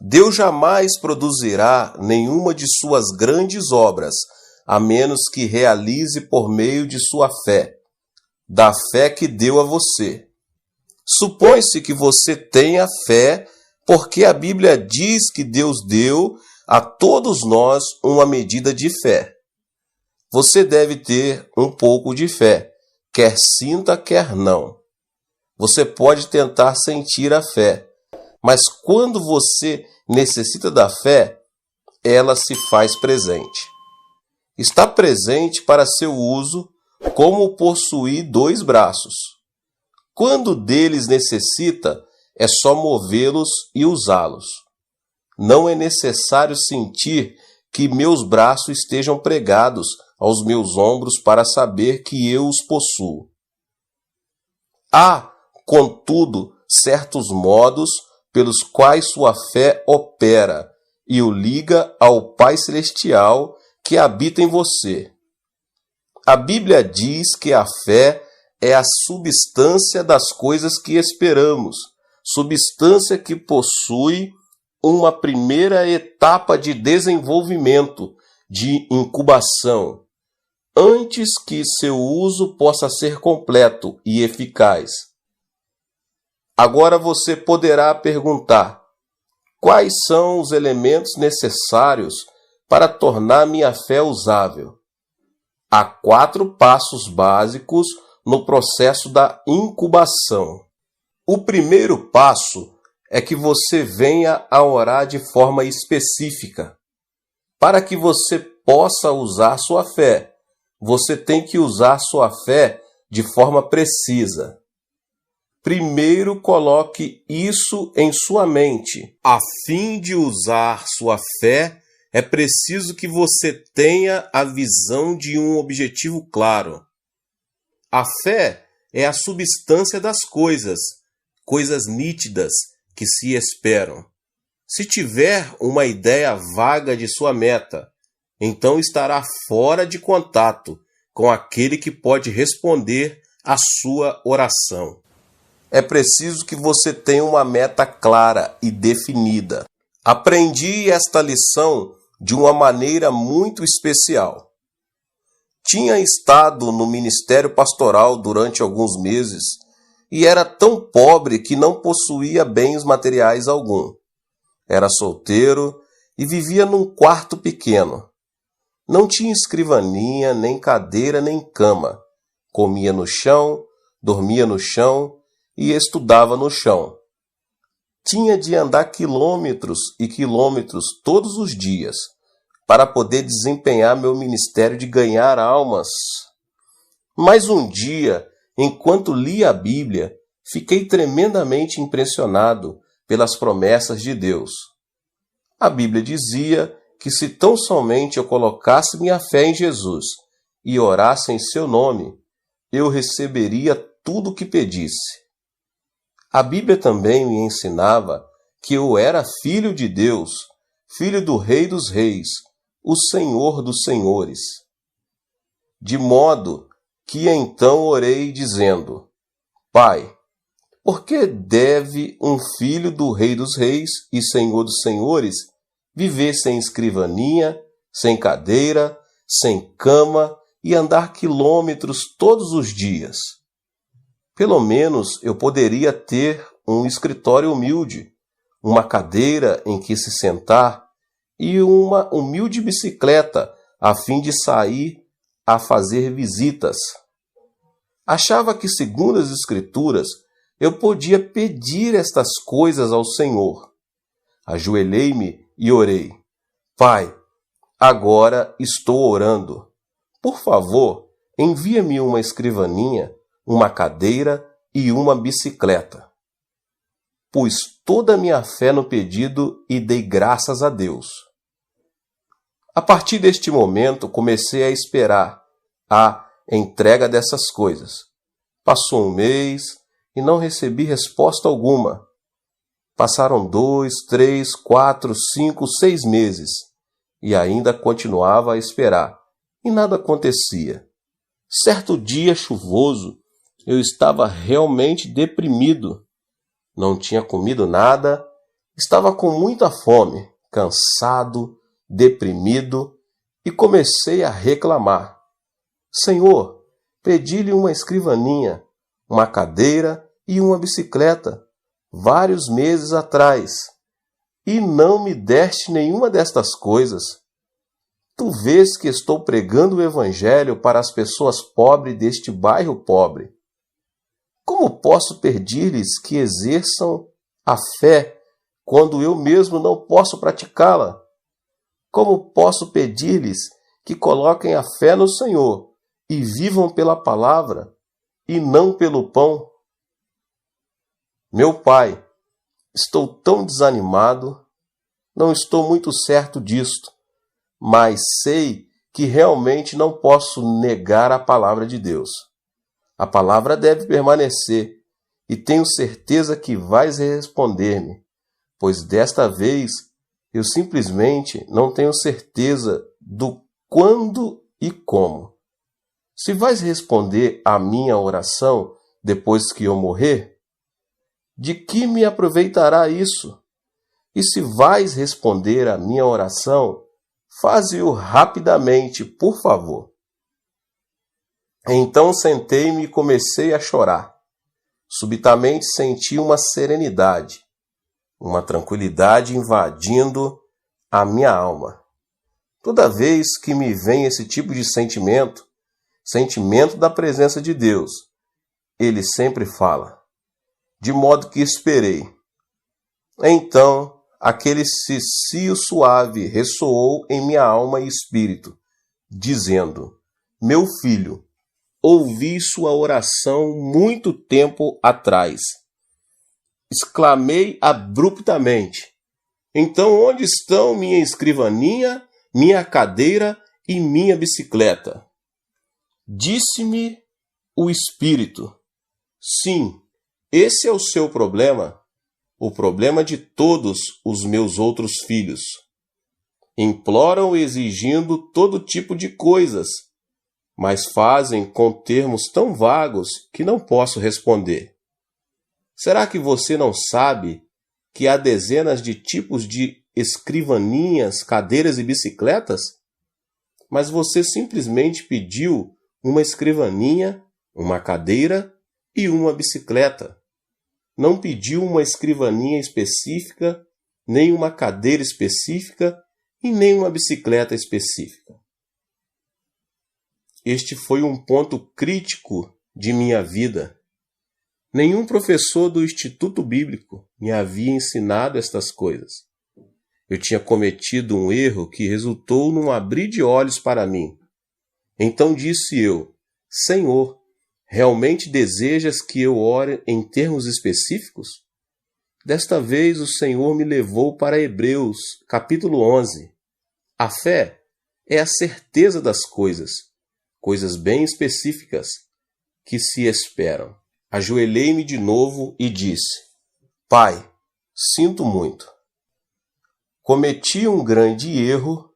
Deus jamais produzirá nenhuma de suas grandes obras, a menos que realize por meio de sua fé, da fé que deu a você. Supõe-se que você tenha fé, porque a Bíblia diz que Deus deu a todos nós uma medida de fé. Você deve ter um pouco de fé, quer sinta, quer não. Você pode tentar sentir a fé, mas quando você necessita da fé, ela se faz presente. Está presente para seu uso, como possuir 2 braços. Quando deles necessita, é só movê-los e usá-los. Não é necessário sentir que meus braços estejam pregados aos meus ombros para saber que eu os possuo. Há, contudo, certos modos pelos quais sua fé opera e o liga ao Pai Celestial que habita em você. A Bíblia diz que a fé é a substância das coisas que esperamos, substância que possui uma primeira etapa de desenvolvimento, de incubação, antes que seu uso possa ser completo e eficaz. Agora você poderá perguntar: quais são os elementos necessários para tornar minha fé usável? Há 4 passos básicos no processo da incubação. O primeiro passo é que você venha a orar de forma específica. Para que você possa usar sua fé, você tem que usar sua fé de forma precisa. Primeiro, coloque isso em sua mente. A fim de usar sua fé, é preciso que você tenha a visão de um objetivo claro. A fé é a substância das coisas, coisas nítidas que se esperam. Se tiver uma ideia vaga de sua meta, então estará fora de contato com aquele que pode responder à sua oração. É preciso que você tenha uma meta clara e definida. Aprendi esta lição de uma maneira muito especial. Tinha estado no ministério pastoral durante alguns meses e era tão pobre que não possuía bens materiais algum. Era solteiro e vivia num quarto pequeno. Não tinha escrivaninha, nem cadeira, nem cama. Comia no chão, dormia no chão e estudava no chão. Tinha de andar quilômetros e quilômetros todos os dias para poder desempenhar meu ministério de ganhar almas. Mas um dia, enquanto lia a Bíblia, fiquei tremendamente impressionado pelas promessas de Deus. A Bíblia dizia que se tão somente eu colocasse minha fé em Jesus e orasse em seu nome, eu receberia tudo o que pedisse. A Bíblia também me ensinava que eu era filho de Deus, filho do Rei dos Reis, o Senhor dos Senhores. De modo que então orei dizendo: Pai, por que deve um filho do Rei dos Reis e Senhor dos Senhores viver sem escrivaninha, sem cadeira, sem cama e andar quilômetros todos os dias? Pelo menos eu poderia ter um escritório humilde, uma cadeira em que se sentar e uma humilde bicicleta a fim de sair a fazer visitas. Achava que, segundo as Escrituras, eu podia pedir estas coisas ao Senhor. Ajoelhei-me e orei: Pai, agora estou orando. Por favor, envia-me uma escrivaninha, uma cadeira e uma bicicleta. Pus toda a minha fé no pedido e dei graças a Deus. A partir deste momento, comecei a esperar a entrega dessas coisas. Passou um mês e não recebi resposta alguma. Passaram 2, 3, 4, 5, 6 meses e ainda continuava a esperar e nada acontecia. Certo dia chuvoso, eu estava realmente deprimido. Não tinha comido nada, Estava com muita fome, cansado, deprimido e comecei a reclamar. Senhor, pedi-lhe uma escrivaninha, uma cadeira e uma bicicleta, vários meses atrás, e não me deste nenhuma destas coisas. Tu vês que estou pregando o Evangelho para as pessoas pobres deste bairro pobre. Como posso pedir-lhes que exerçam a fé quando eu mesmo não posso praticá-la? Como posso pedir-lhes que coloquem a fé no Senhor e vivam pela palavra e não pelo pão? Meu Pai, estou tão desanimado, não estou muito certo disto, mas sei que realmente não posso negar a palavra de Deus. A palavra deve permanecer, e tenho certeza que vais responder-me, pois desta vez eu simplesmente não tenho certeza do quando e como. Se vais responder à minha oração depois que eu morrer, de que me aproveitará isso? E se vais responder à minha oração, faze-o rapidamente, por favor. Então sentei-me e comecei a chorar. Subitamente senti uma serenidade, uma tranquilidade invadindo a minha alma. Toda vez que me vem esse tipo de sentimento, sentimento da presença de Deus, ele sempre fala, de modo que esperei. Então, aquele cicio suave ressoou em minha alma e espírito, dizendo, meu filho, ouvi sua oração muito tempo atrás. Exclamei abruptamente, então onde estão minha escrivaninha, minha cadeira e minha bicicleta? Disse-me o espírito, sim, esse é o seu problema, o problema de todos os meus outros filhos. Imploram exigindo todo tipo de coisas, mas fazem com termos tão vagos que não posso responder. Será que você não sabe que há dezenas de tipos de escrivaninhas, cadeiras e bicicletas? Mas você simplesmente pediu uma escrivaninha, uma cadeira e uma bicicleta. Não pediu uma escrivaninha específica, nem uma cadeira específica e nem uma bicicleta específica. Este foi um ponto crítico de minha vida. Nenhum professor do Instituto Bíblico me havia ensinado estas coisas. Eu tinha cometido um erro que resultou num abrir de olhos para mim. Então disse eu, Senhor, realmente desejas que eu ore em termos específicos? Desta vez o Senhor me levou para Hebreus, capítulo 11. A fé é a certeza das coisas bem específicas que se esperam. Ajoelhei-me de novo e disse, Pai, sinto muito. Cometi um grande erro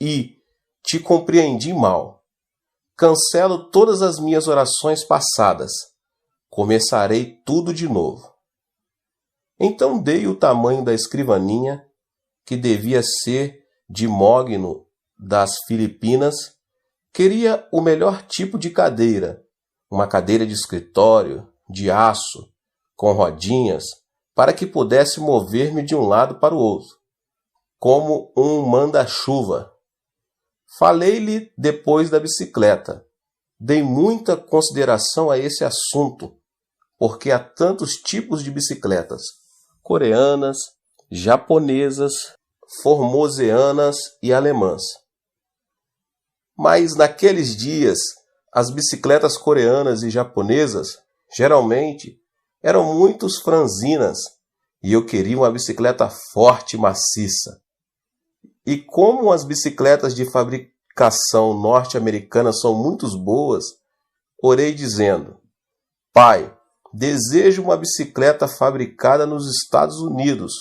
e te compreendi mal. Cancelo todas as minhas orações passadas. Começarei tudo de novo. Então dei o tamanho da escrivaninha, que devia ser de mogno das Filipinas. Queria o melhor tipo de cadeira, uma cadeira de escritório, de aço, com rodinhas, para que pudesse mover-me de um lado para o outro, como um manda-chuva. Falei-lhe depois da bicicleta. Dei muita consideração a esse assunto, porque há tantos tipos de bicicletas, coreanas, japonesas, formoseanas e alemãs. Mas naqueles dias, as bicicletas coreanas e japonesas, geralmente, eram muito franzinas, e eu queria uma bicicleta forte e maciça. E como as bicicletas de fabricação norte-americana são muito boas, orei dizendo, Pai, desejo uma bicicleta fabricada nos Estados Unidos,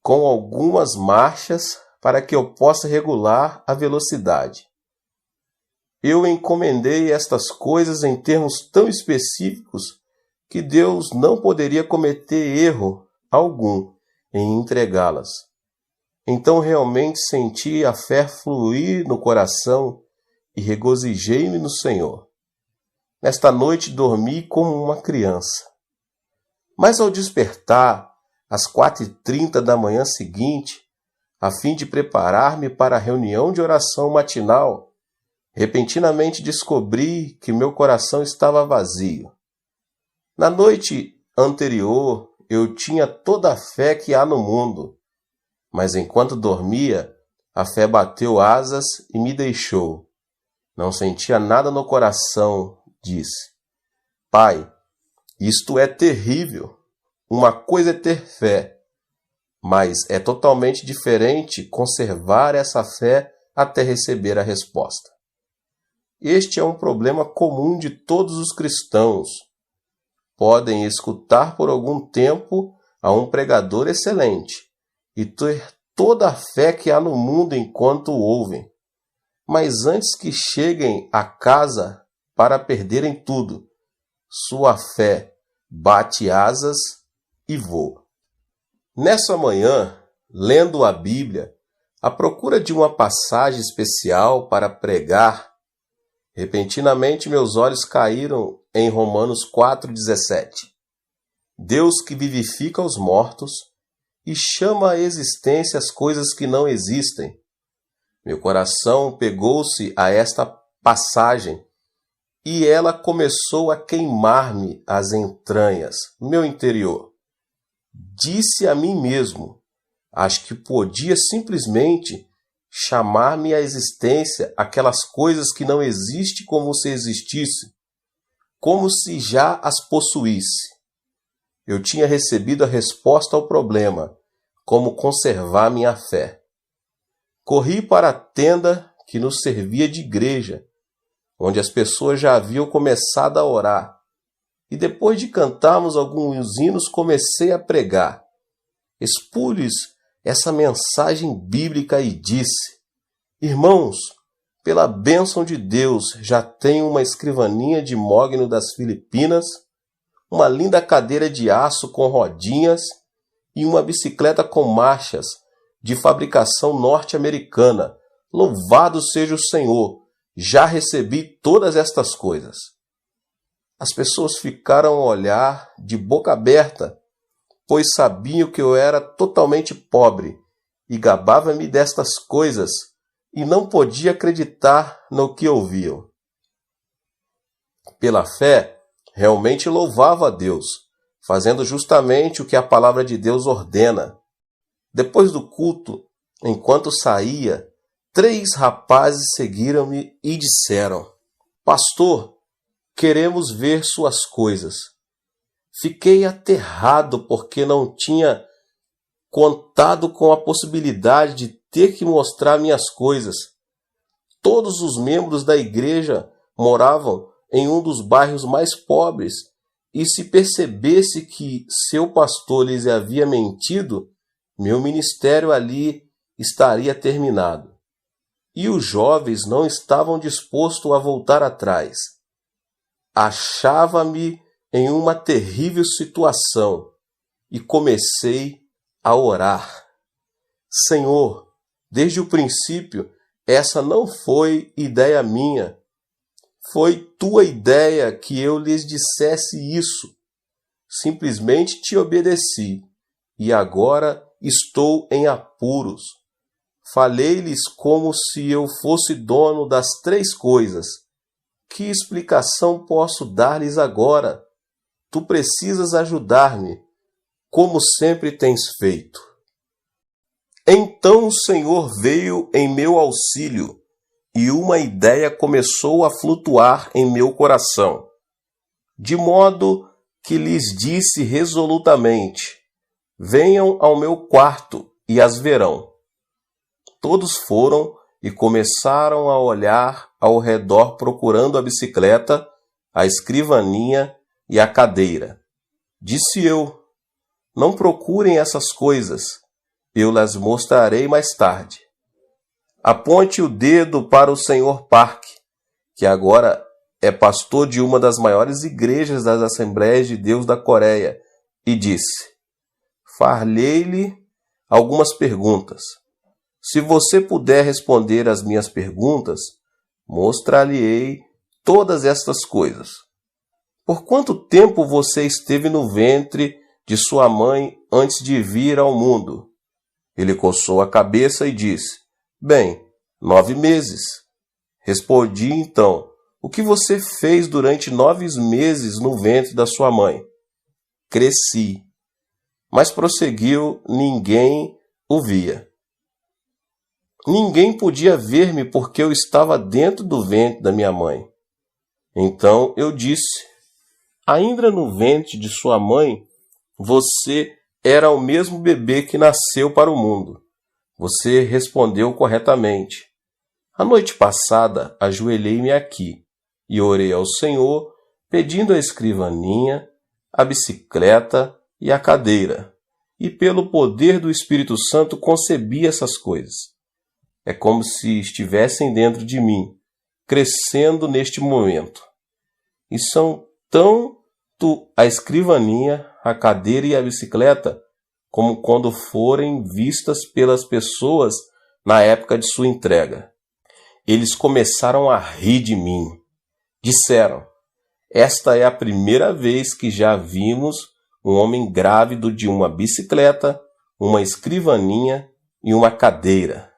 com algumas marchas para que eu possa regular a velocidade. Eu encomendei estas coisas em termos tão específicos que Deus não poderia cometer erro algum em entregá-las. Então realmente senti a fé fluir no coração e regozijei-me no Senhor. Nesta noite dormi como uma criança. Mas ao despertar, às 4h30 da manhã seguinte, a fim de preparar-me para a reunião de oração matinal, repentinamente descobri que meu coração estava vazio. Na noite anterior, eu tinha toda a fé que há no mundo, mas enquanto dormia, a fé bateu asas e me deixou. Não sentia nada no coração, disse. Pai, isto é terrível. Uma coisa é ter fé, mas é totalmente diferente conservar essa fé até receber a resposta. Este é um problema comum de todos os cristãos. Podem escutar por algum tempo a um pregador excelente e ter toda a fé que há no mundo enquanto o ouvem. Mas antes que cheguem a casa para perderem tudo, sua fé bate asas e voa. Nessa manhã, lendo a Bíblia, à procura de uma passagem especial para pregar, repentinamente meus olhos caíram em Romanos 4,17. Deus que vivifica os mortos e chama à existência as coisas que não existem. Meu coração pegou-se a esta passagem e ela começou a queimar-me as entranhas, meu interior. Disse a mim mesmo, acho que podia simplesmente chamar-me à existência aquelas coisas que não existem como se existisse, como se já as possuísse. Eu tinha recebido a resposta ao problema, como conservar minha fé. Corri para a tenda que nos servia de igreja, onde as pessoas já haviam começado a orar, e depois de cantarmos alguns hinos comecei a pregar. Expus essa mensagem bíblica e disse: Irmãos, pela bênção de Deus, já tenho uma escrivaninha de mogno das Filipinas, uma linda cadeira de aço com rodinhas e uma bicicleta com marchas de fabricação norte-americana. Louvado seja o Senhor! Já recebi todas estas coisas. As pessoas ficaram a olhar de boca aberta, pois sabiam que eu era totalmente pobre e gabava-me destas coisas e não podia acreditar no que ouviam. Pela fé, realmente louvava a Deus, fazendo justamente o que a palavra de Deus ordena. Depois do culto, enquanto saía, 3 rapazes seguiram-me e disseram: Pastor, queremos ver suas coisas. Fiquei aterrado porque não tinha contado com a possibilidade de ter que mostrar minhas coisas. Todos os membros da igreja moravam em um dos bairros mais pobres, e se percebesse que seu pastor lhes havia mentido, meu ministério ali estaria terminado. E os jovens não estavam dispostos a voltar atrás. Achava-me em uma terrível situação e comecei a orar. Senhor, desde o princípio, essa não foi ideia minha. Foi tua ideia que eu lhes dissesse isso. Simplesmente te obedeci e agora estou em apuros. Falei-lhes como se eu fosse dono das 3 coisas. Que explicação posso dar-lhes agora? Tu precisas ajudar-me, como sempre tens feito. Então o Senhor veio em meu auxílio e uma ideia começou a flutuar em meu coração, de modo que lhes disse resolutamente: venham ao meu quarto e as verão. Todos foram e começaram a olhar ao redor procurando a bicicleta, a escrivaninha e a cadeira. Disse eu: não procurem essas coisas, eu las mostrarei mais tarde. Aponte o dedo para o Sr. Park, que agora é pastor de uma das maiores igrejas das Assembleias de Deus da Coreia, e disse: falei-lhe algumas perguntas. Se você puder responder às minhas perguntas, mostrar-lhe-ei todas estas coisas. Por quanto tempo você esteve no ventre de sua mãe antes de vir ao mundo? Ele coçou a cabeça e disse: Bem, 9 meses. Respondi então: O que você fez durante 9 meses no ventre da sua mãe? Cresci. Mas prosseguiu, ninguém o via. Ninguém podia ver-me porque eu estava dentro do ventre da minha mãe. Então eu disse: Ainda no ventre de sua mãe, você era o mesmo bebê que nasceu para o mundo. Você respondeu corretamente. A noite passada, ajoelhei-me aqui e orei ao Senhor, pedindo a escrivaninha, a bicicleta e a cadeira. E pelo poder do Espírito Santo concebi essas coisas. É como se estivessem dentro de mim, crescendo neste momento. E são tanto a escrivaninha, a cadeira e a bicicleta, como quando forem vistas pelas pessoas na época de sua entrega. Eles começaram a rir de mim. Disseram: Esta é a primeira vez que já vimos um homem grávido de uma bicicleta, uma escrivaninha e uma cadeira.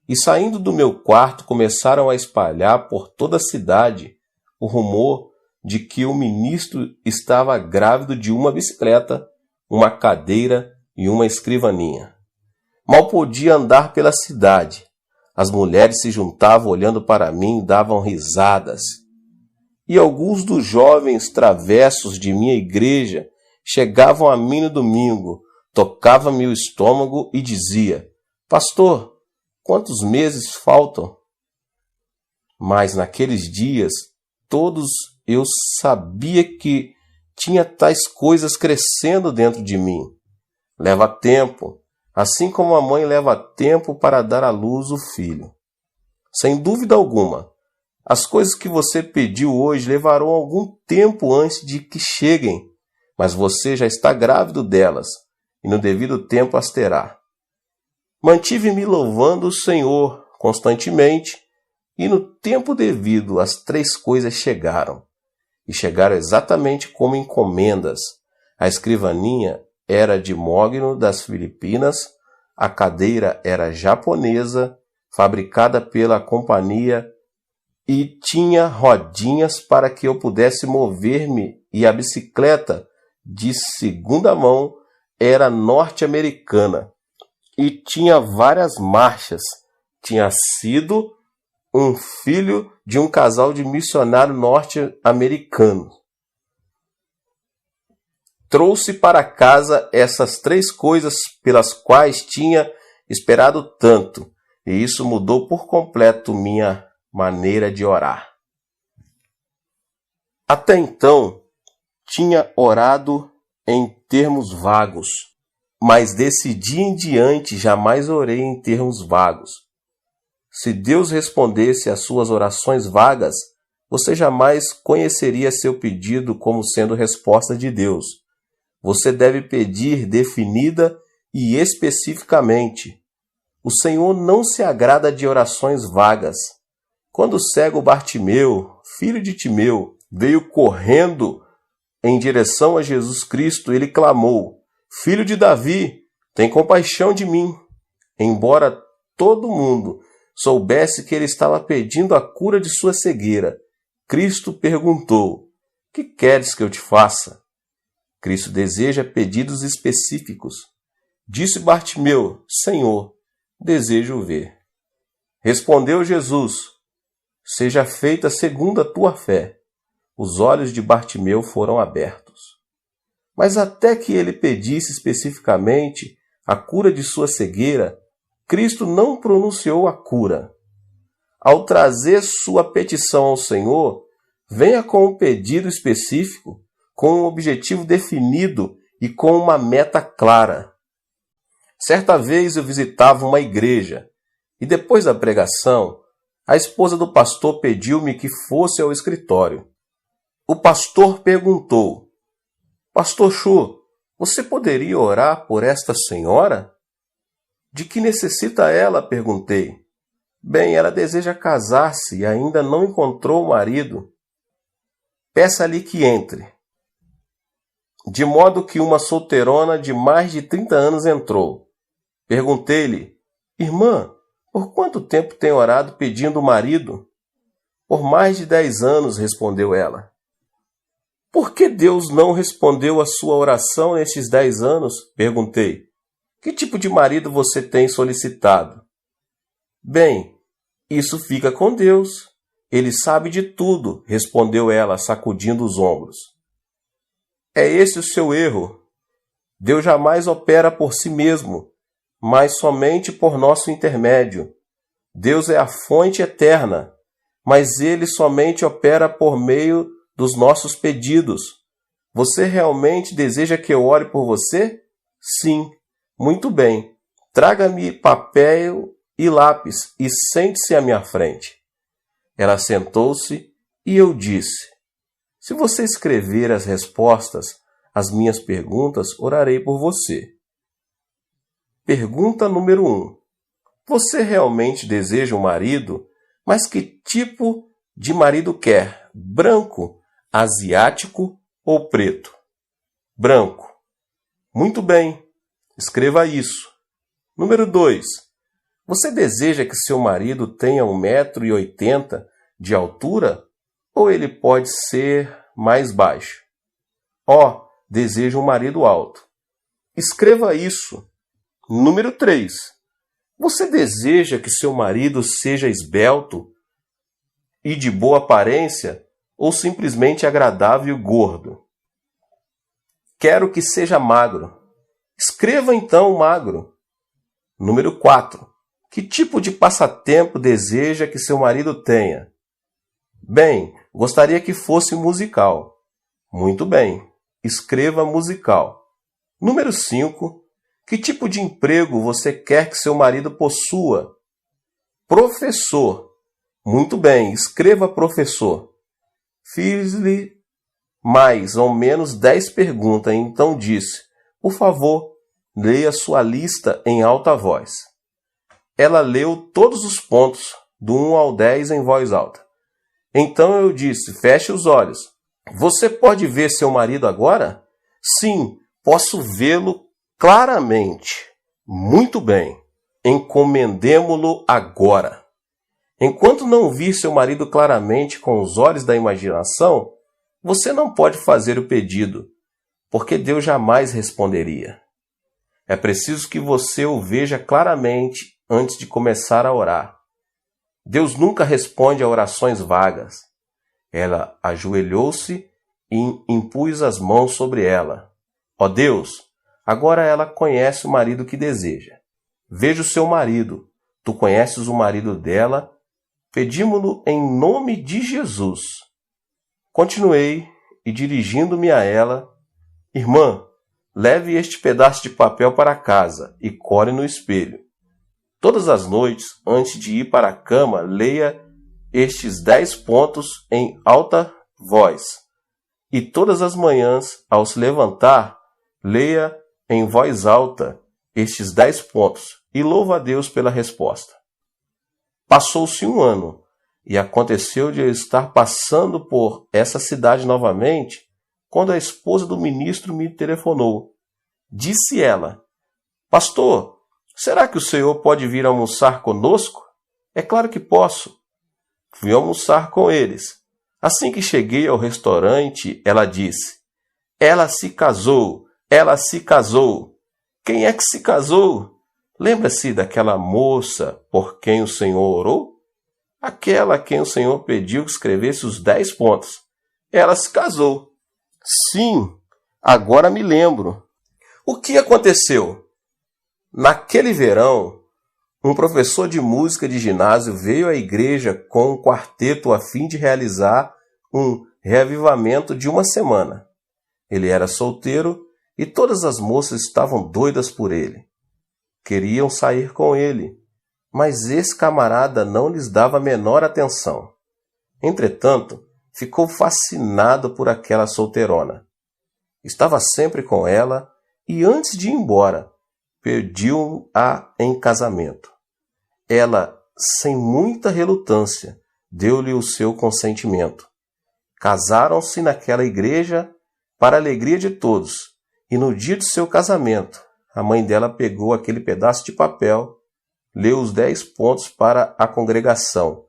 E saindo do meu quarto começaram a espalhar por toda a cidade o rumor de que o ministro estava grávido de uma bicicleta, uma cadeira e uma escrivaninha. Mal podia andar pela cidade. As mulheres se juntavam olhando para mim e davam risadas. E alguns dos jovens travessos de minha igreja chegavam a mim no domingo, tocavam-me o estômago e dizia: Pastor, quantos meses faltam? Mas naqueles dias, todos eu sabia que tinha tais coisas crescendo dentro de mim. Leva tempo, assim como a mãe leva tempo para dar à luz o filho. Sem dúvida alguma, as coisas que você pediu hoje levarão algum tempo antes de que cheguem, mas você já está grávido delas, e no devido tempo as terá. Mantive-me louvando o Senhor constantemente, e no tempo devido as 3 coisas chegaram. E chegaram exatamente como encomendas. A escrivaninha era de mogno das Filipinas, a cadeira era japonesa, fabricada pela companhia, e tinha rodinhas para que eu pudesse mover-me, e a bicicleta, de segunda mão, era norte-americana, e tinha várias marchas. Tinha sido um filho de um casal de missionário norte-americano. Trouxe para casa essas 3 coisas pelas quais tinha esperado tanto, e isso mudou por completo minha maneira de orar. Até então, tinha orado em termos vagos, mas desse dia em diante jamais orei em termos vagos. Se Deus respondesse às suas orações vagas, você jamais conheceria seu pedido como sendo resposta de Deus. Você deve pedir definida e especificamente. O Senhor não se agrada de orações vagas. Quando o cego Bartimeu, filho de Timeu, veio correndo em direção a Jesus Cristo, ele clamou: Filho de Davi, tem compaixão de mim. Embora todo mundo soubesse que ele estava pedindo a cura de sua cegueira, Cristo perguntou: Que queres que eu te faça? Cristo deseja pedidos específicos. Disse Bartimeu: Senhor, desejo ver. Respondeu Jesus: Seja feita segundo a tua fé. Os olhos de Bartimeu foram abertos. Mas até que ele pedisse especificamente a cura de sua cegueira, Cristo não pronunciou a cura. Ao trazer sua petição ao Senhor, venha com um pedido específico, com um objetivo definido e com uma meta clara. Certa vez eu visitava uma igreja e depois da pregação, a esposa do pastor pediu-me que fosse ao escritório. O pastor perguntou: Pastor Chu, você poderia orar por esta senhora? De que necessita ela? Perguntei. Bem, ela deseja casar-se e ainda não encontrou o marido. Peça-lhe que entre. De modo que uma solteirona de mais de 30 anos entrou. Perguntei-lhe, irmã, por quanto tempo tem orado pedindo marido? Por mais de 10 anos, respondeu ela. Por que Deus não respondeu a sua oração nestes 10 anos? Perguntei. Que tipo de marido você tem solicitado? Bem, isso fica com Deus. Ele sabe de tudo, respondeu ela, sacudindo os ombros. É esse o seu erro. Deus jamais opera por si mesmo, mas somente por nosso intermédio. Deus é a fonte eterna, mas ele somente opera por meio dos nossos pedidos. Você realmente deseja que eu ore por você? Sim. Muito bem. Traga-me papel e lápis e sente-se à minha frente. Ela sentou-se e eu disse, se você escrever as respostas às minhas perguntas, orarei por você. Pergunta número 1. Você realmente deseja um marido? Mas que tipo de marido quer? Branco, asiático ou preto? Branco. Muito bem. Escreva isso. Número 2. Você deseja que seu marido tenha 1,80 m de altura ou ele pode ser mais baixo? Deseja um marido alto. Escreva isso. Número 3. Você deseja que seu marido seja esbelto e de boa aparência ou simplesmente agradável e gordo? Quero que seja magro. Escreva então magro. Número 4. Que tipo de passatempo deseja que seu marido tenha? Bem, gostaria que fosse musical. Muito bem. Escreva musical. Número 5. Que tipo de emprego você quer que seu marido possua? Professor. Muito bem. Escreva professor. Fiz-lhe mais ou menos 10 perguntas, então disse, por favor, leia sua lista em alta voz. Ela leu todos os pontos, do 1 ao 10 em voz alta. Então eu disse, feche os olhos. Você pode ver seu marido agora? Sim, posso vê-lo claramente. Muito bem. Encomendemo-lo agora. Enquanto não vir seu marido claramente com os olhos da imaginação, você não pode fazer o pedido, porque Deus jamais responderia. É preciso que você o veja claramente antes de começar a orar. Deus nunca responde a orações vagas. Ela ajoelhou-se e impus as mãos sobre ela. Ó Deus, agora ela conhece o marido que deseja. Veja o seu marido. Tu conheces o marido dela. Pedimo-lo em nome de Jesus. Continuei e, dirigindo-me a ela, irmã, leve este pedaço de papel para casa e cole no espelho. Todas as noites, antes de ir para a cama, leia estes 10 pontos em alta voz. E todas as manhãs, ao se levantar, leia em voz alta estes 10 pontos e louva a Deus pela resposta. Passou-se 1 ano e aconteceu de eu estar passando por essa cidade novamente quando a esposa do ministro me telefonou. Disse ela, pastor, será que o senhor pode vir almoçar conosco? É claro que posso. Fui almoçar com eles. Assim que cheguei ao restaurante, ela disse, ela se casou, ela se casou. Quem é que se casou? Lembra-se daquela moça por quem o Senhor orou? Aquela a quem o Senhor pediu que escrevesse os 10 pontos. Ela se casou. Sim, agora me lembro. O que aconteceu? Naquele verão, um professor de música de ginásio veio à igreja com um quarteto a fim de realizar um reavivamento de 1 semana. Ele era solteiro e todas as moças estavam doidas por ele. Queriam sair com ele, mas esse camarada não lhes dava a menor atenção. Entretanto, ficou fascinado por aquela solteirona. Estava sempre com ela e antes de ir embora, pediu-a em casamento. Ela, sem muita relutância, deu-lhe o seu consentimento. Casaram-se naquela igreja para a alegria de todos, e no dia do seu casamento, a mãe dela pegou aquele pedaço de papel, leu os 10 pontos para a congregação,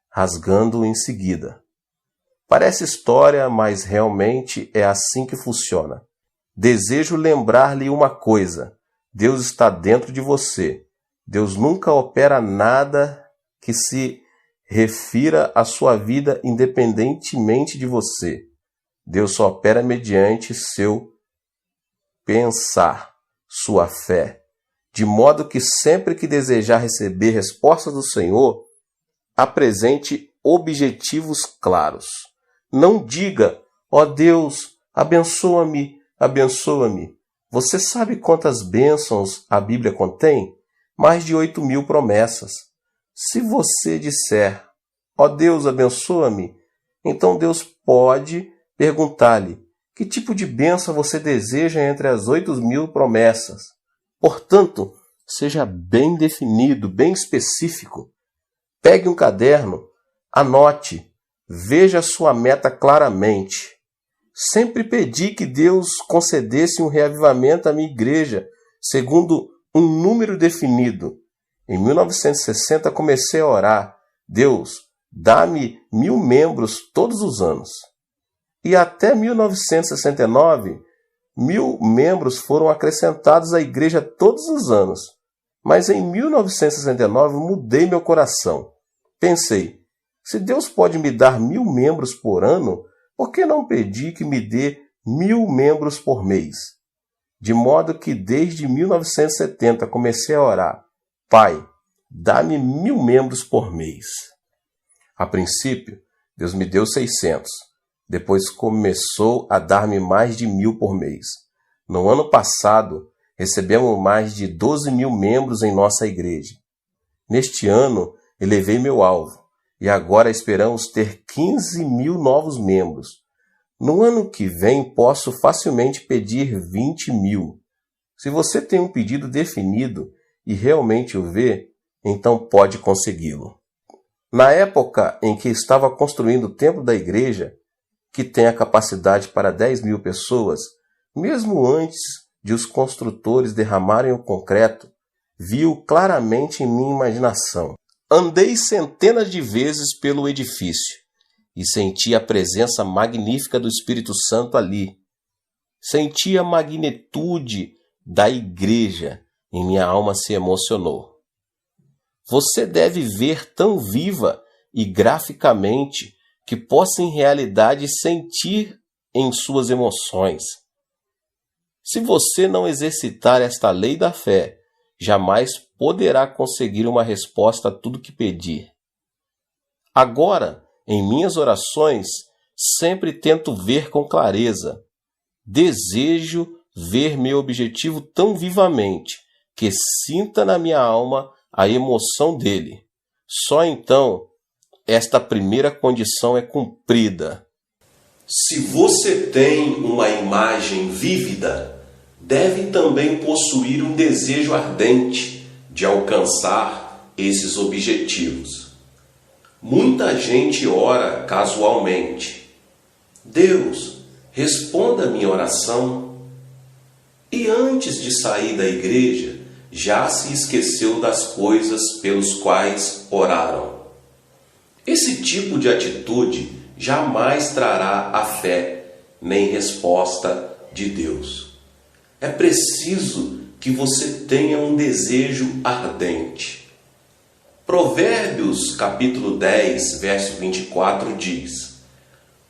rasgando-o em seguida. Parece história, mas realmente é assim que funciona. Desejo lembrar-lhe uma coisa: Deus está dentro de você. Deus nunca opera nada que se refira à sua vida independentemente de você. Deus só opera mediante seu pensar, sua fé, de modo que sempre que desejar receber respostas do Senhor, apresente objetivos claros. Não diga: ó Deus, abençoa-me, abençoa-me. Você sabe quantas bênçãos a Bíblia contém? Mais de 8.000 promessas. Se você disser: ó Deus, abençoa-me, então Deus pode perguntar-lhe: que tipo de bênção você deseja entre as 8.000 promessas? Portanto, seja bem definido, bem específico. Pegue um caderno, anote, veja sua meta claramente. Sempre pedi que Deus concedesse um reavivamento à minha igreja, segundo um número definido. Em 1960 comecei a orar: Deus, dá-me 1.000 membros todos os anos. E até 1969, 1.000 membros foram acrescentados à igreja todos os anos. Mas em 1969 mudei meu coração. Pensei: se Deus pode me dar 1.000 membros por ano, por que não pedir que me dê 1.000 membros por mês? De modo que desde 1970 comecei a orar: Pai, dá-me 1.000 membros por mês. A princípio, Deus me deu 600. Depois começou a dar-me mais de 1.000 por mês. No ano passado, recebemos mais de 12.000 membros em nossa igreja. Neste ano, elevei meu alvo e agora esperamos ter 15.000 novos membros. No ano que vem, posso facilmente pedir 20.000. Se você tem um pedido definido e realmente o vê, então pode consegui-lo. Na época em que estava construindo o templo da igreja, que tem a capacidade para 10.000 pessoas, mesmo antes de os construtores derramarem o concreto, vi-o claramente em minha imaginação. Andei centenas de vezes pelo edifício e senti a presença magnífica do Espírito Santo ali. Senti a magnitude da igreja e minha alma se emocionou. Você deve ver tão viva e graficamente que possa em realidade sentir em suas emoções. Se você não exercitar esta lei da fé, jamais poderá conseguir uma resposta a tudo que pedir. Agora, em minhas orações, sempre tento ver com clareza. Desejo ver meu objetivo tão vivamente que sinta na minha alma a emoção dele. Só então esta primeira condição é cumprida. Se você tem uma imagem vívida, deve também possuir um desejo ardente de alcançar esses objetivos. Muita gente ora casualmente: Deus, responda a minha oração. E antes de sair da igreja, já se esqueceu das coisas pelos quais oraram. Esse tipo de atitude jamais trará a fé nem resposta de Deus. É preciso que você tenha um desejo ardente. Provérbios capítulo 10, verso 24 diz: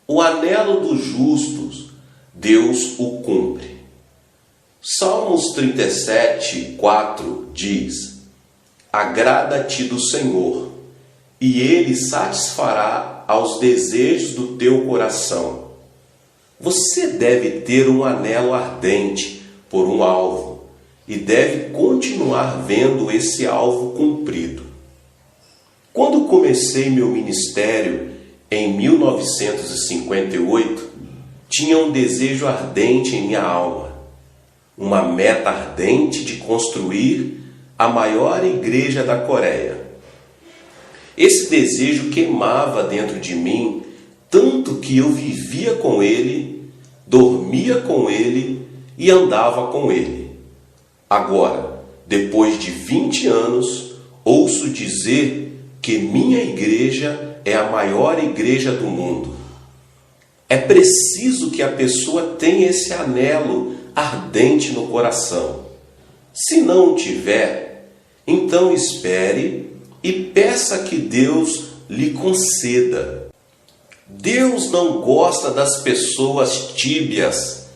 o anelo dos justos, Deus o cumpre. Salmos 37, 4 diz: agrada-te do Senhor, e Ele satisfará aos desejos do teu coração. Você deve ter um anelo ardente por um alvo e deve continuar vendo esse alvo cumprido. Quando comecei meu ministério em 1958, tinha um desejo ardente em minha alma. uma meta ardente de construir a maior igreja da Coreia. Esse desejo queimava dentro de mim, tanto que eu vivia com ele, dormia com ele e andava com ele. Agora, depois de 20 anos, ouço dizer que minha igreja é a maior igreja do mundo. É preciso que a pessoa tenha esse anelo ardente no coração. Se não o tiver, então espere e peça que Deus lhe conceda. Deus não gosta das pessoas tíbias,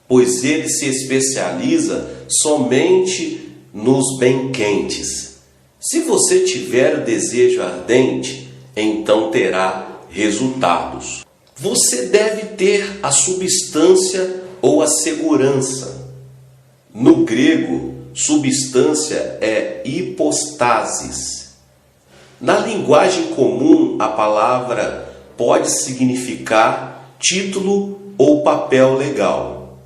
pois Ele se especializa somente nos bem quentes. Se você tiver o desejo ardente, então terá resultados. Você deve ter a substância ou a segurança. No grego, substância é hipostasis. Na linguagem comum, a palavra pode significar título ou papel legal.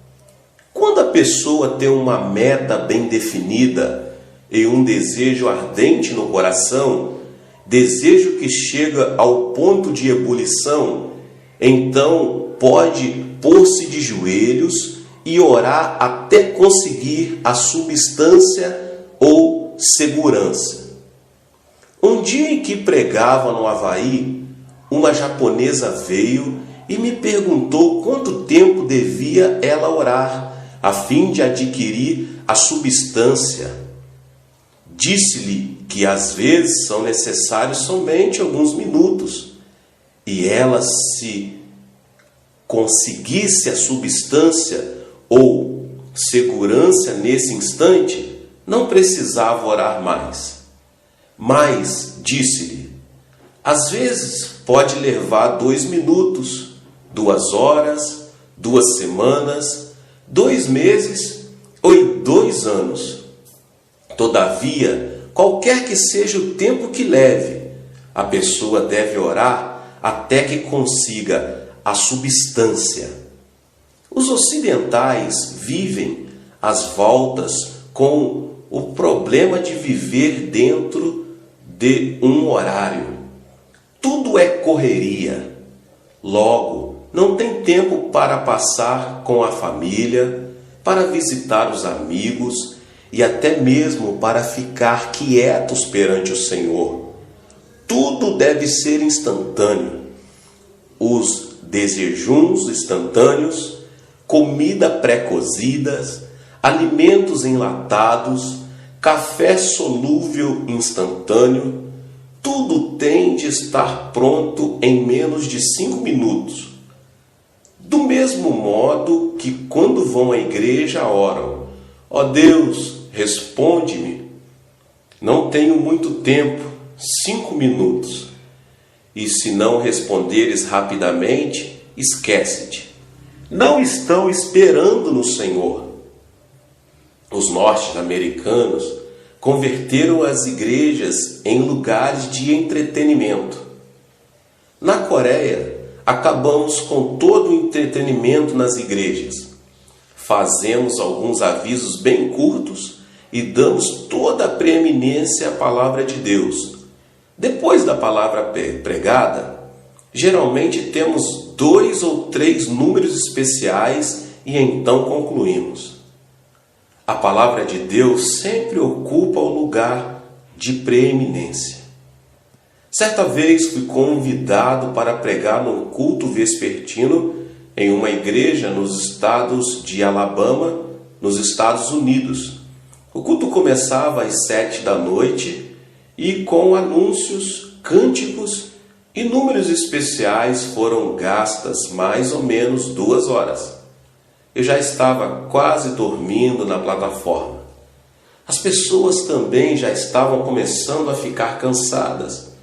Quando a pessoa tem uma meta bem definida e um desejo ardente no coração, desejo que chega ao ponto de ebulição, então pode pôr-se de joelhos e orar até conseguir a substância ou segurança. Um dia em que pregava no Havaí, uma japonesa veio e me perguntou quanto tempo devia ela orar, a fim de adquirir a substância. Disse-lhe que às vezes são necessários somente alguns minutos, e ela, se conseguisse a substância ou segurança nesse instante, não precisava orar mais. Mas, disse-lhe, às vezes pode levar 2 minutos, 2 horas, 2 semanas, 2 meses ou 2 anos. Todavia, qualquer que seja o tempo que leve, a pessoa deve orar até que consiga a substância. Os ocidentais vivem às voltas com o problema de viver dentro de um horário. Tudo é correria. Logo, não tem tempo para passar com a família, para visitar os amigos e até mesmo para ficar quietos perante o Senhor. Tudo deve ser instantâneo. Os desejuns instantâneos, comida pré-cozida, alimentos enlatados, café solúvel instantâneo, tudo tem de estar pronto em menos de 5 minutos. Do mesmo modo que quando vão à igreja oram: ó Deus, responde-me. Não tenho muito tempo, 5 minutos. E se não responderes rapidamente, esquece-te. Não estão esperando no Senhor. Os norte-americanos converteram as igrejas em lugares de entretenimento. Na Coreia, acabamos com todo o entretenimento nas igrejas. Fazemos alguns avisos bem curtos e damos toda a preeminência à palavra de Deus. Depois da palavra pregada, geralmente temos 2 ou 3 números especiais e então concluímos. A palavra de Deus sempre ocupa o lugar de preeminência. Certa vez fui convidado para pregar num culto vespertino em uma igreja nos estados de Alabama, nos Estados Unidos. O culto começava às 7 da noite e com anúncios, cânticos e números especiais foram gastas mais ou menos 2 horas. Eu já estava quase dormindo na plataforma. As pessoas também já estavam começando a ficar cansadas.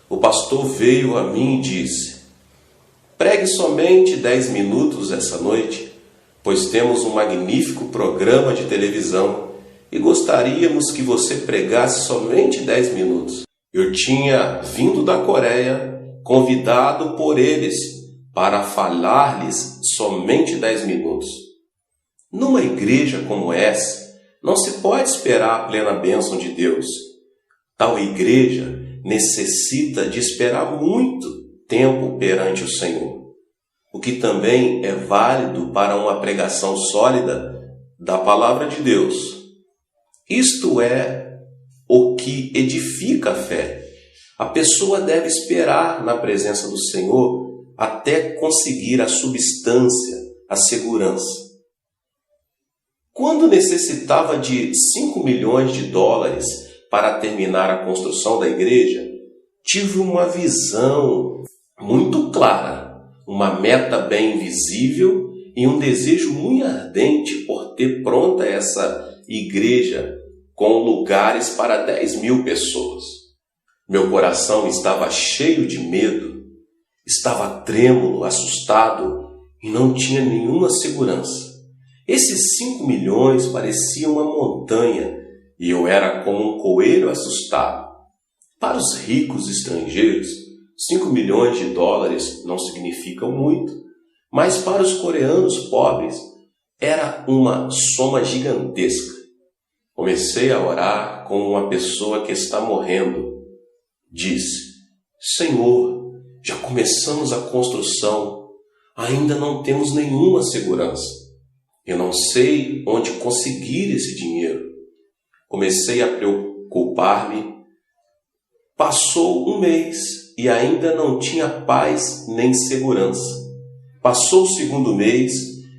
O pastor veio a mim e disse: pregue somente 10 minutos essa noite, pois temos um magnífico programa de televisão e gostaríamos que você pregasse somente 10 minutos. Eu tinha vindo da Coreia, convidado por eles para falar-lhes somente 10 minutos. Numa igreja como essa, não se pode esperar a plena bênção de Deus. Tal igreja necessita de esperar muito tempo perante o Senhor, o que também é válido para uma pregação sólida da palavra de Deus. Isto é o que edifica a fé. A pessoa deve esperar na presença do Senhor até conseguir a substância, a segurança. Quando necessitava de 5 milhões de dólares para terminar a construção da igreja, tive uma visão muito clara, uma meta bem visível e um desejo muito ardente por ter pronta essa igreja com lugares para 10.000 pessoas. Meu coração estava cheio de medo, estava trêmulo, assustado e não tinha nenhuma segurança. Esses 5 milhões pareciam uma montanha e eu era como um coelho assustado. Para os ricos estrangeiros, 5 milhões de dólares não significam muito, mas para os coreanos pobres era uma soma gigantesca. Comecei a orar como uma pessoa que está morrendo. Disse: Senhor, já começamos a construção, ainda não temos nenhuma segurança. Eu não sei onde conseguir esse dinheiro. Comecei a preocupar-me. Passou um mês e ainda não tinha paz nem segurança. Passou o segundo mês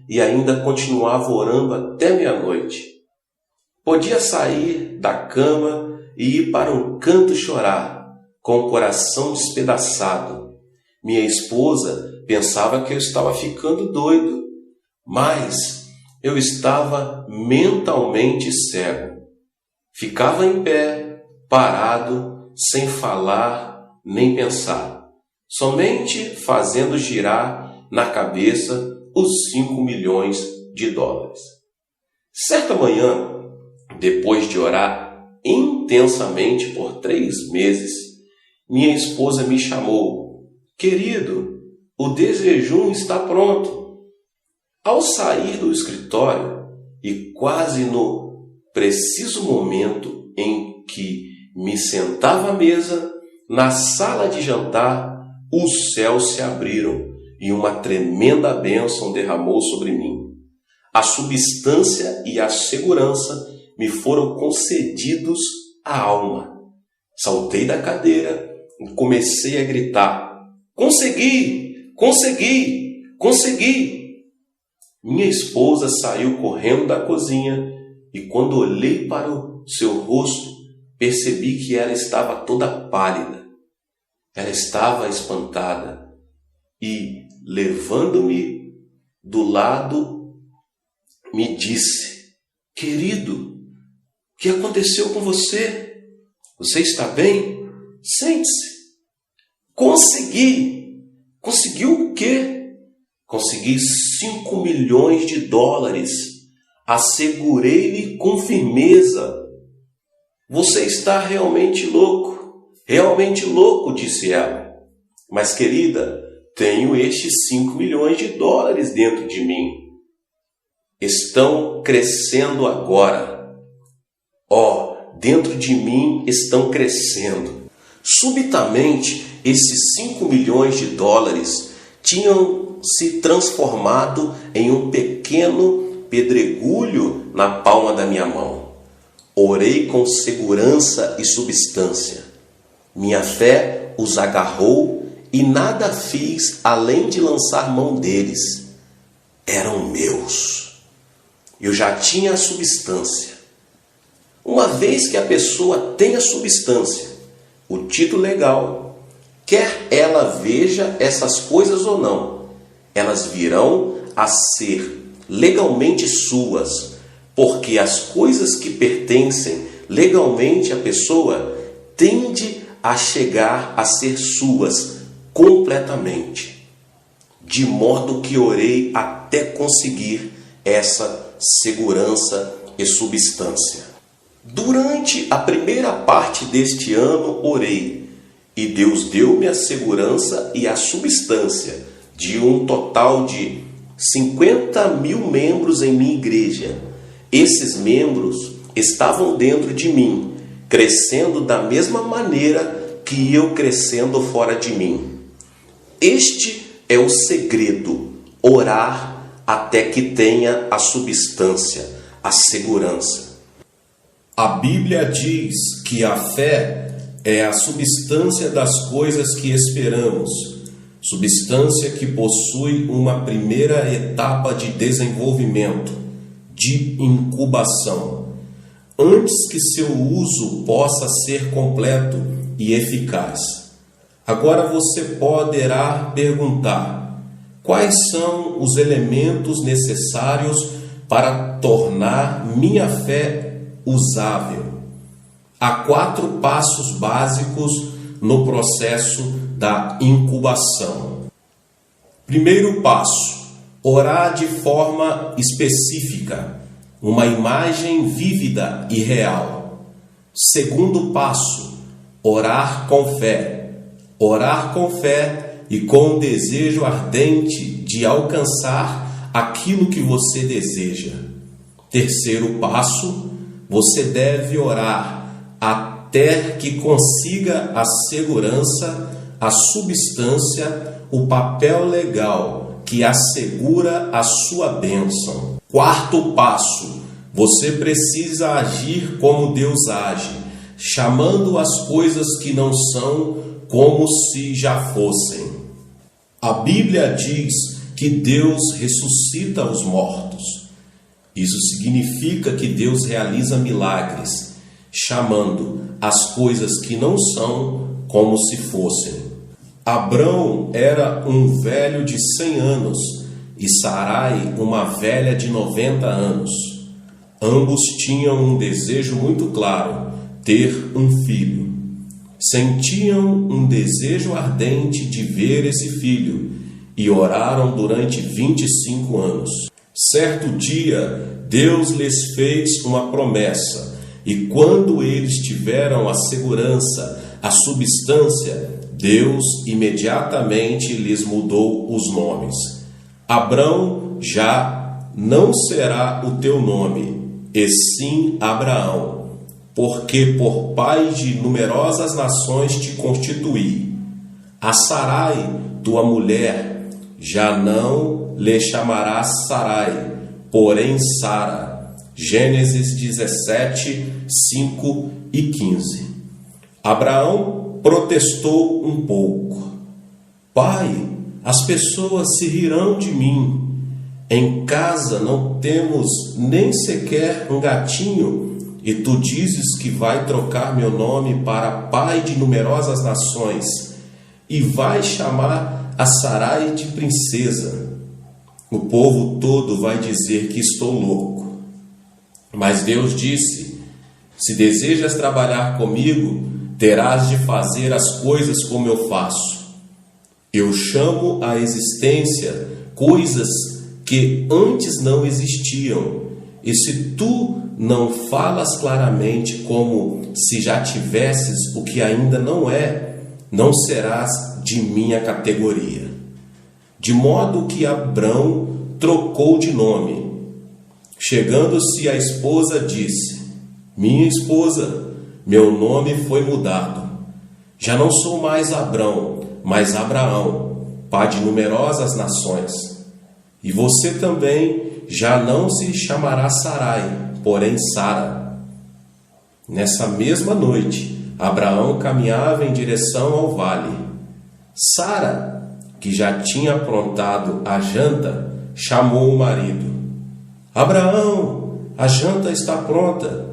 e ainda continuava orando até meia-noite. Podia sair da cama e ir para um canto chorar, com o coração despedaçado. Minha esposa pensava que eu estava ficando doido, mas eu estava mentalmente cego. Ficava em pé, parado, sem falar nem pensar, somente fazendo girar na cabeça os 5 milhões de dólares. Certa manhã, depois de orar intensamente por 3 meses, minha esposa me chamou. Querido, o desjejum está pronto. Ao sair do escritório e quase no preciso momento em que me sentava à mesa, na sala de jantar, os céus se abriram e uma tremenda bênção derramou sobre mim. A substância e a segurança me foram concedidos à alma. Saltei da cadeira e comecei a gritar: Consegui! Consegui! Consegui! Minha esposa saiu correndo da cozinha e quando olhei para o seu rosto, percebi que ela estava toda pálida. Ela estava espantada e, levando-me do lado, me disse: Querido, o que aconteceu com você? Você está bem? Sente-se. Consegui! Conseguiu o quê? Consegui 5 milhões de dólares. Assegurei-lhe com firmeza. Você está realmente louco, disse ela. Mas, querida, tenho estes 5 milhões de dólares dentro de mim. Estão crescendo agora. Dentro de mim estão crescendo. Subitamente, esses 5 milhões de dólares tinham se transformado em um pequeno pedregulho na palma da minha mão. Orei com segurança e substância. Minha fé os agarrou e nada fiz além de lançar mão deles. Eram meus. Eu já tinha a substância. Uma vez que a pessoa tem a substância, o título legal, quer ela veja essas coisas ou não, elas virão a ser legalmente suas, porque as coisas que pertencem legalmente à pessoa tendem a chegar a ser suas completamente. De modo que orei até conseguir essa segurança e substância. Durante a primeira parte deste ano, orei, e Deus deu-me a segurança e a substância de um total de 50.000 membros em minha igreja. Esses membros estavam dentro de mim, crescendo da mesma maneira que eu crescendo fora de mim. Este é o segredo: orar até que tenha a substância, a segurança. A Bíblia diz que a fé é a substância das coisas que esperamos, substância que possui uma primeira etapa de desenvolvimento, de incubação, antes que seu uso possa ser completo e eficaz. Agora você poderá perguntar: quais são os elementos necessários para tornar minha fé usável? Há 4 passos básicos no processo da incubação. Primeiro passo: orar de forma específica, uma imagem vívida e real. Segundo passo: orar com fé. Orar com fé e com um desejo ardente de alcançar aquilo que você deseja. Terceiro passo: você deve orar até que consiga a segurança, a substância, o papel legal que assegura a sua bênção. Quarto passo: você precisa agir como Deus age, chamando as coisas que não são como se já fossem. A Bíblia diz que Deus ressuscita os mortos. Isso significa que Deus realiza milagres, chamando as coisas que não são como se fossem. Abrão era um velho de 100 anos e Sarai uma velha de 90 anos. Ambos tinham um desejo muito claro: ter um filho. Sentiam um desejo ardente de ver esse filho e oraram durante 25 anos. Certo dia, Deus lhes fez uma promessa, e quando eles tiveram a segurança, a substância, Deus imediatamente lhes mudou os nomes. Abrão já não será o teu nome, e sim Abraão, porque por pai de numerosas nações te constituí. A Sarai, tua mulher, já não lhe chamarás Sarai, porém Sara. Gênesis 17, 5 e 15. Abraão protestou um pouco: Pai, as pessoas se rirão de mim. Em casa não temos nem sequer um gatinho, e tu dizes que vai trocar meu nome para pai de numerosas nações, e vai chamar a Sarai de princesa. O povo todo vai dizer que estou louco. Mas Deus disse: se desejas trabalhar comigo, terás de fazer as coisas como eu faço. Eu chamo à existência coisas que antes não existiam, e se tu não falas claramente como se já tivesses o que ainda não é, não serás de minha categoria. De modo que Abrão trocou de nome. Chegando-se a esposa, disse: minha esposa, meu nome foi mudado. Já não sou mais Abrão, mas Abraão, pai de numerosas nações. E você também já não se chamará Sarai, porém Sara. Nessa mesma noite, Abraão caminhava em direção ao vale. Sara, que já tinha aprontado a janta, chamou o marido: Abraão, a janta está pronta.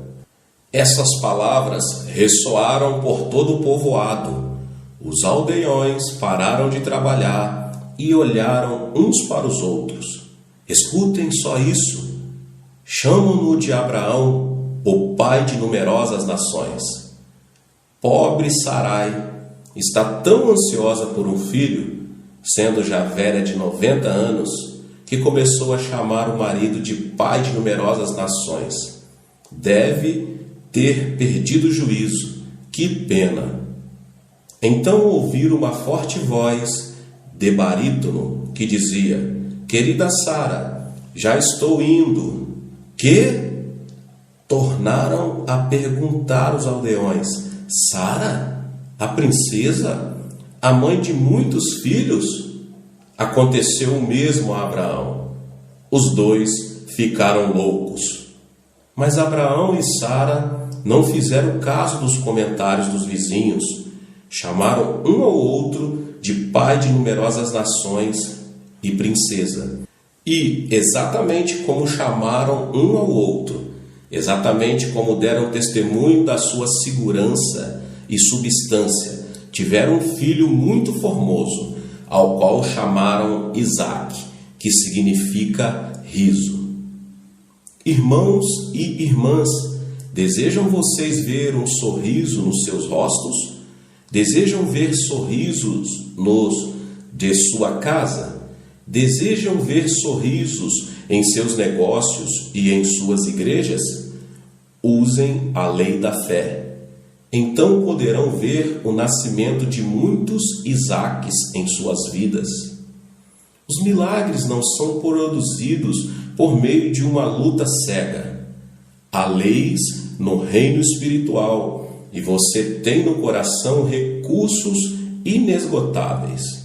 Essas palavras ressoaram por todo o povoado. Os aldeões pararam de trabalhar e olharam uns para os outros. Escutem só isso. Chamam-no de Abraão, o pai de numerosas nações. Pobre Sarai está tão ansiosa por um filho, sendo já velha de 90 anos, que começou a chamar o marido de pai de numerosas nações. Deve ter perdido o juízo. Que pena! Então ouviram uma forte voz de barítono que dizia: querida Sara, já estou indo. Que? Tornaram a perguntar os aldeões. Sara, a princesa, a mãe de muitos filhos? Aconteceu o mesmo a Abraão. Os dois ficaram loucos. Mas Abraão e Sara não fizeram caso dos comentários dos vizinhos. Chamaram um ao outro de pai de numerosas nações e princesa. E, exatamente como chamaram um ao outro, exatamente como deram testemunho da sua segurança e substância, tiveram um filho muito formoso, ao qual chamaram Isaque, que significa riso. Irmãos e irmãs, desejam vocês ver um sorriso nos seus rostos? Desejam ver sorrisos nos de sua casa? Desejam ver sorrisos em seus negócios e em suas igrejas? Usem a lei da fé. Então poderão ver o nascimento de muitos Isaques em suas vidas. Os milagres não são produzidos por meio de uma luta cega. Há leis no reino espiritual e você tem no coração recursos inesgotáveis.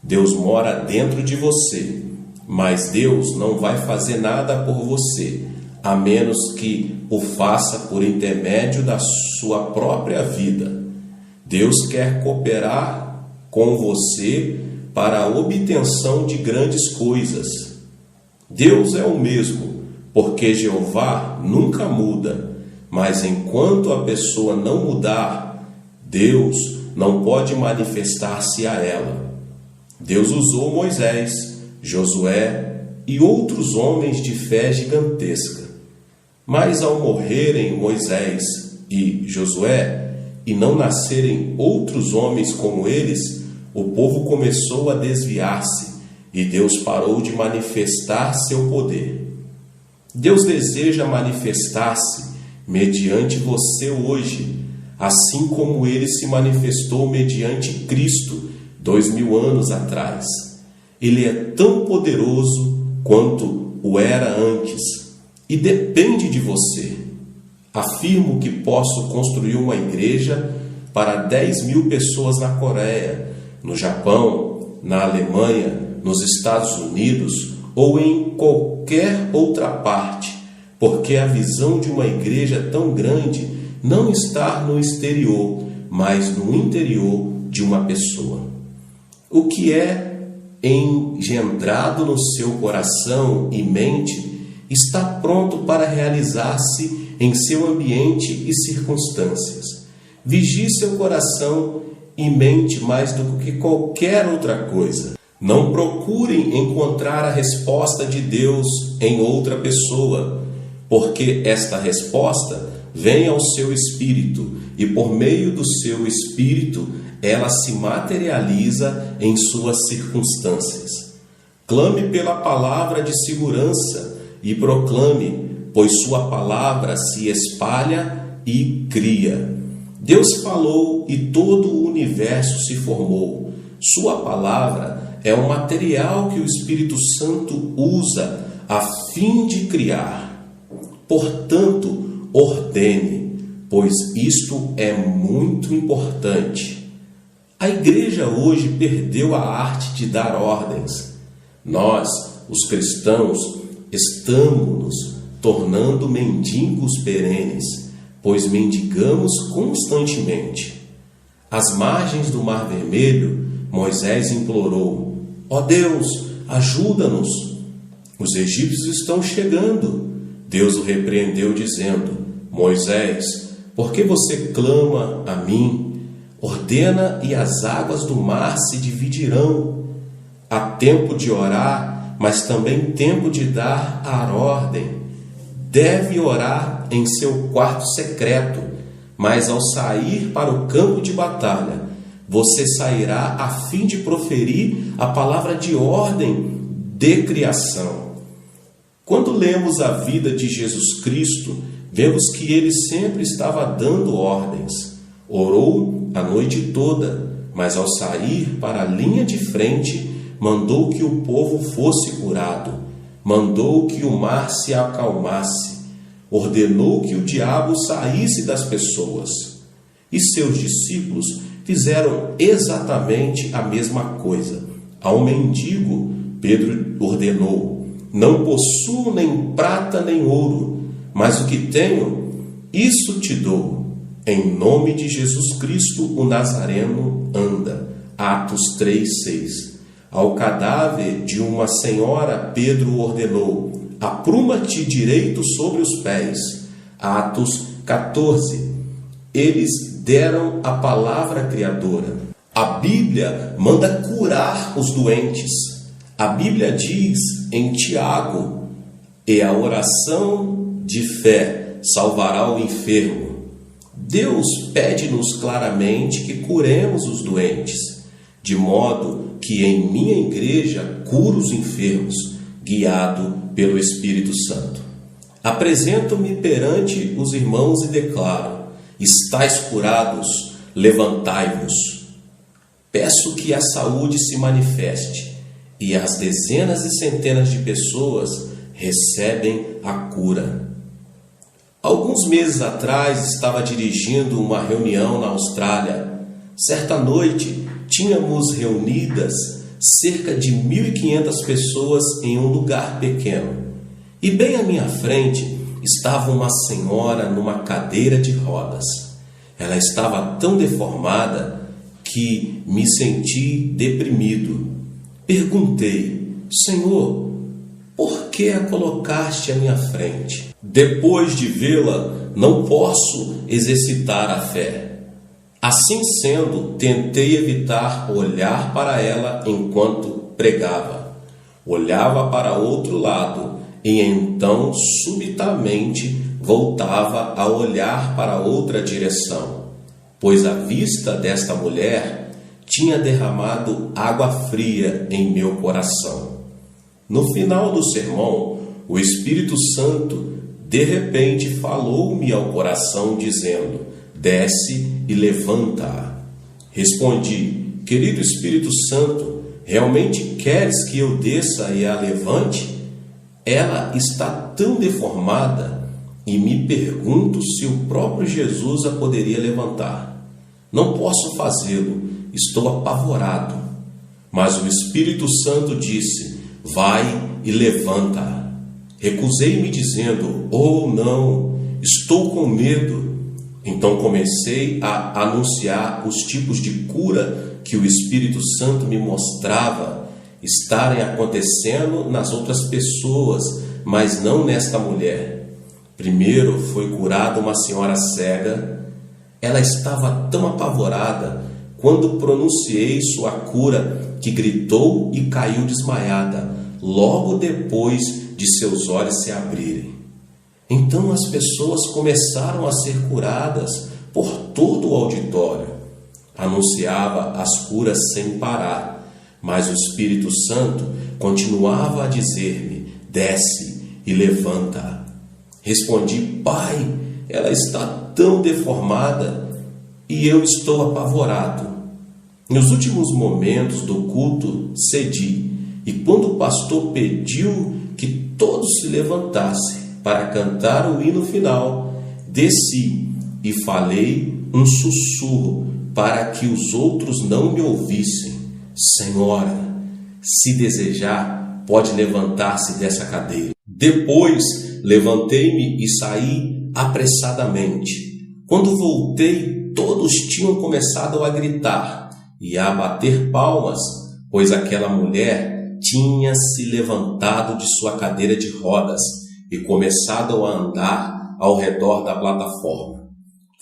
Deus mora dentro de você, mas Deus não vai fazer nada por você, a menos que o faça por intermédio da sua própria vida. Deus quer cooperar com você para a obtenção de grandes coisas. Deus é o mesmo, porque Jeová nunca muda, mas enquanto a pessoa não mudar, Deus não pode manifestar-se a ela. Deus usou Moisés, Josué e outros homens de fé gigantesca. Mas ao morrerem Moisés e Josué, e não nascerem outros homens como eles, o povo começou a desviar-se e Deus parou de manifestar seu poder. Deus deseja manifestar-se mediante você hoje, assim como ele se manifestou mediante Cristo 2000 anos atrás. Ele é tão poderoso quanto o era antes e depende de você. Afirmo que posso construir uma igreja para 10.000 pessoas na Coreia, no Japão, na Alemanha, nos Estados Unidos ou em qualquer outra parte, porque a visão de uma igreja tão grande não está no exterior, mas no interior de uma pessoa. O que é engendrado no seu coração e mente está pronto para realizar-se em seu ambiente e circunstâncias. Vigie seu coração e mente mais do que qualquer outra coisa. Não procurem encontrar a resposta de Deus em outra pessoa, porque esta resposta vem ao seu espírito e por meio do seu espírito ela se materializa em suas circunstâncias. Clame pela palavra de segurança e proclame, pois sua palavra se espalha e cria. Deus falou e todo o universo se formou. Sua palavra é o material que o Espírito Santo usa a fim de criar. Portanto, ordene, pois isto é muito importante. A igreja hoje perdeu a arte de dar ordens. Nós, os cristãos, estamos nos tornando mendigos perenes, pois mendigamos constantemente. Às margens do Mar Vermelho, Moisés implorou: ó Deus, ajuda-nos! Os egípcios estão chegando. Deus o repreendeu dizendo: Moisés, por que você clama a mim? Ordena e as águas do mar se dividirão. Há tempo de orar, mas também tempo de dar a ordem. Deve orar em seu quarto secreto, mas ao sair para o campo de batalha, você sairá a fim de proferir a palavra de ordem de criação. Quando lemos a vida de Jesus Cristo, vemos que ele sempre estava dando ordens. Orou a noite toda, mas ao sair para a linha de frente, mandou que o povo fosse curado, mandou que o mar se acalmasse, ordenou que o diabo saísse das pessoas. E seus discípulos fizeram exatamente a mesma coisa. Ao mendigo, Pedro ordenou: não possuo nem prata nem ouro, mas o que tenho, isso te dou. Em nome de Jesus Cristo, o Nazareno, anda. Atos 3:6. Ao cadáver de uma senhora, Pedro ordenou: apruma-te direito sobre os pés. Atos 14. Eles deram a palavra criadora. A Bíblia manda curar os doentes. A Bíblia diz em Tiago: e a oração de fé salvará o enfermo. Deus pede-nos claramente que curemos os doentes, de modo que em minha igreja curo os enfermos, guiado pelo Espírito Santo. Apresento-me perante os irmãos e declaro: estais curados, levantai-vos. Peço que a saúde se manifeste, e as dezenas e centenas de pessoas recebem a cura. Alguns meses atrás estava dirigindo uma reunião na Austrália. Certa noite, tínhamos reunidas cerca de 1.500 pessoas em um lugar pequeno. E bem à minha frente estava uma senhora numa cadeira de rodas. Ela estava tão deformada que me senti deprimido. Perguntei: Senhor, por que a colocaste à minha frente? Depois de vê-la, não posso exercitar a fé. Assim sendo, tentei evitar olhar para ela enquanto pregava. Olhava para outro lado e então, subitamente, voltava a olhar para outra direção, pois a vista desta mulher tinha derramado água fria em meu coração. No final do sermão, o Espírito Santo de repente falou-me ao coração dizendo: desce e levanta-a. Respondi: querido Espírito Santo, realmente queres que eu desça e a levante? Ela está tão deformada e me pergunto se o próprio Jesus a poderia levantar. Não posso fazê-lo, estou apavorado. Mas o Espírito Santo disse: vai e levanta-a. Recusei-me dizendo: oh não, estou com medo. Então comecei a anunciar os tipos de cura que o Espírito Santo me mostrava estarem acontecendo nas outras pessoas, mas não nesta mulher. Primeiro foi curada uma senhora cega. Ela estava tão apavorada quando pronunciei sua cura que gritou e caiu desmaiada, logo depois de seus olhos se abrirem. Então as pessoas começaram a ser curadas por todo o auditório. Anunciava as curas sem parar, mas o Espírito Santo continuava a dizer-me: desce e levanta-a. Respondi: Pai, ela está tão deformada e eu estou apavorado. Nos últimos momentos do culto, cedi, e quando o pastor pediu que todos se levantassem para cantar o hino final, desci e falei um sussurro para que os outros não me ouvissem: Senhora, se desejar, pode levantar-se dessa cadeira. Depois levantei-me e saí apressadamente. Quando voltei, todos tinham começado a gritar e a bater palmas, pois aquela mulher tinha se levantado de sua cadeira de rodas e começado a andar ao redor da plataforma.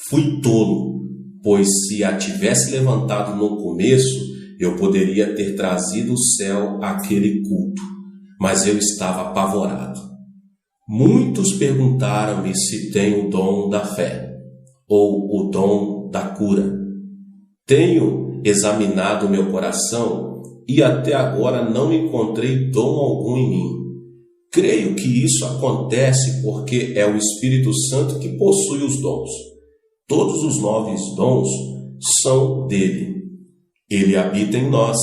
Fui tolo, pois se a tivesse levantado no começo, eu poderia ter trazido o céu àquele culto, mas eu estava apavorado. Muitos perguntaram-me se tenho o dom da fé ou o dom da cura. Tenho examinado meu coração e até agora não encontrei dom algum em mim. Creio que isso acontece porque é o Espírito Santo que possui os dons. Todos os 9 dons são dele. Ele habita em nós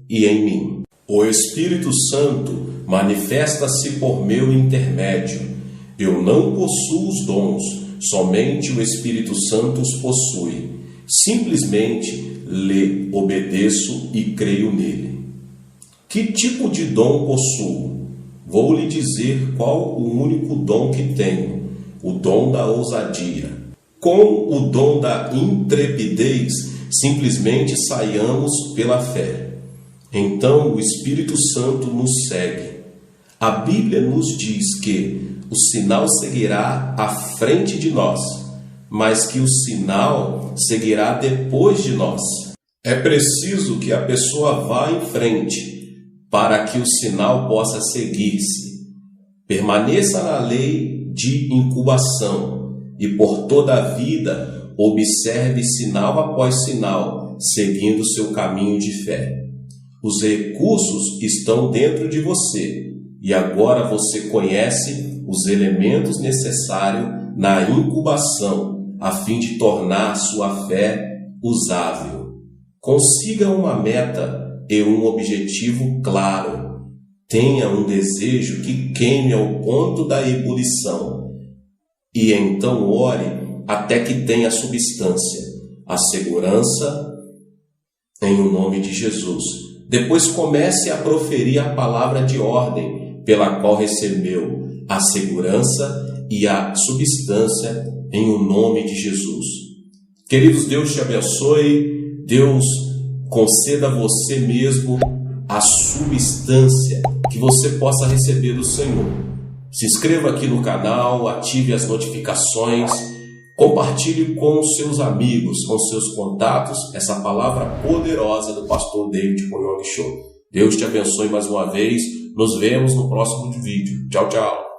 e em mim. O Espírito Santo manifesta-se por meu intermédio. Eu não possuo os dons, somente o Espírito Santo os possui. Simplesmente lhe obedeço e creio nele. Que tipo de dom possuo? Vou lhe dizer qual o único dom que tenho: o dom da ousadia. Com o dom da intrepidez, simplesmente saiamos pela fé. Então o Espírito Santo nos segue. A Bíblia nos diz que o sinal seguirá à frente de nós, mas que o sinal seguirá depois de nós. É preciso que a pessoa vá em frente para que o sinal possa seguir-se. Permaneça na lei de incubação e por toda a vida observe sinal após sinal, seguindo seu caminho de fé. Os recursos estão dentro de você e agora você conhece os elementos necessários na incubação a fim de tornar sua fé usável. Consiga uma meta e um objetivo claro. Tenha um desejo que queime ao ponto da ebulição. E então ore até que tenha substância, a segurança em o nome de Jesus. Depois comece a proferir a palavra de ordem pela qual recebeu a segurança e a substância em o nome de Jesus. Queridos, Deus te abençoe. Deus conceda a você mesmo a substância que você possa receber do Senhor. Se inscreva aqui no canal, ative as notificações, compartilhe com os seus amigos, com seus contatos, essa palavra poderosa do pastor David Cunhong Show. Deus te abençoe mais uma vez. Nos vemos no próximo vídeo. Tchau, tchau.